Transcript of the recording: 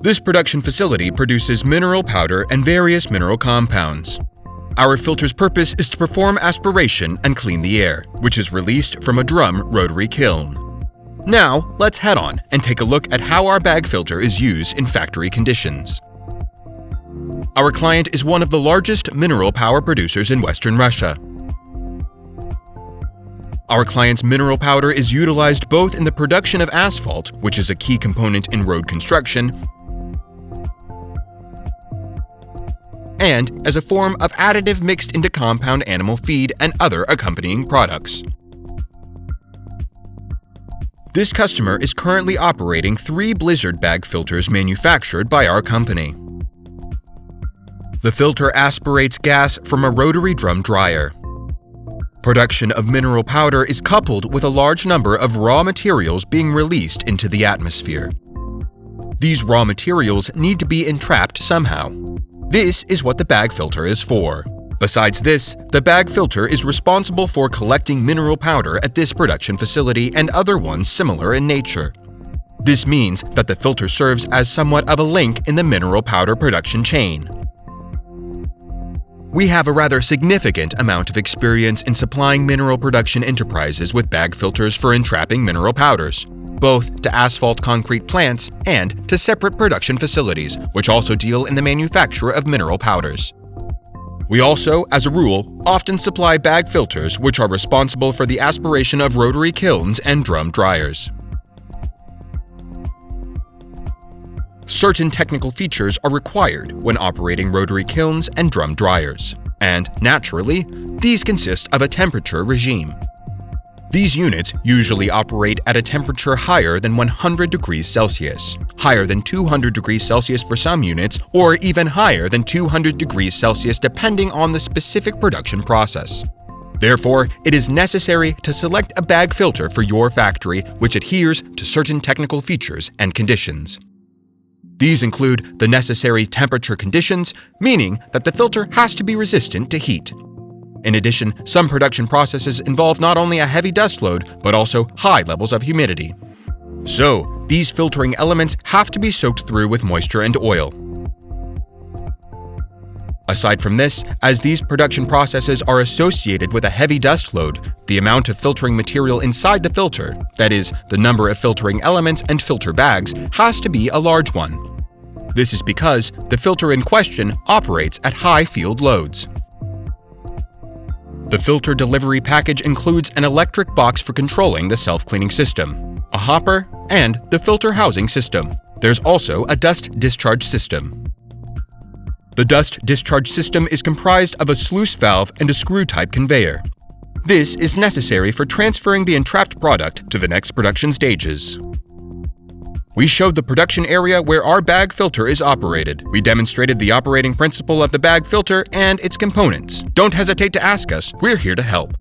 This production facility produces mineral powder and various mineral compounds. Our filter's purpose is to perform aspiration and clean the air, which is released from a drum rotary kiln. Now, let's head on and take a look at how our bag filter is used in factory conditions. Our client is one of the largest mineral power producers in Western Russia. Our client's mineral powder is utilized both in the production of asphalt, which is a key component in road construction, and as a form of additive mixed into compound animal feed and other accompanying products. This customer is currently operating 3 Blizzard bag filters manufactured by our company. The filter aspirates gas from a rotary drum dryer. Production of mineral powder is coupled with a large number of raw materials being released into the atmosphere. These raw materials need to be entrapped somehow. This is what the bag filter is for. Besides this, the bag filter is responsible for collecting mineral powder at this production facility and other ones similar in nature. This means that the filter serves as somewhat of a link in the mineral powder production chain. We have a rather significant amount of experience in supplying mineral production enterprises with bag filters for entrapping mineral powders, both to asphalt concrete plants and to separate production facilities, which also deal in the manufacture of mineral powders. We also, as a rule, often supply bag filters which are responsible for the aspiration of rotary kilns and drum dryers. Certain technical features are required when operating rotary kilns and drum dryers, and, naturally, these consist of a temperature regime. These units usually operate at a temperature higher than 100 degrees Celsius, higher than 200 degrees Celsius for some units, or even higher than 200 degrees Celsius depending on the specific production process. Therefore, it is necessary to select a bag filter for your factory which adheres to certain technical features and conditions. These include the necessary temperature conditions, meaning that the filter has to be resistant to heat. In addition, some production processes involve not only a heavy dust load, but also high levels of humidity. So, these filtering elements have to be soaked through with moisture and oil. Aside from this, as these production processes are associated with a heavy dust load, the amount of filtering material inside the filter, that is, the number of filtering elements and filter bags, has to be a large one. This is because the filter in question operates at high field loads. The filter delivery package includes an electric box for controlling the self-cleaning system, a hopper, and the filter housing system. There's also a dust discharge system. The dust discharge system is comprised of a sluice valve and a screw-type conveyor. This is necessary for transferring the entrapped product to the next production stages. We showed the production area where our bag filter is operated. We demonstrated the operating principle of the bag filter and its components. Don't hesitate to ask us. We're here to help.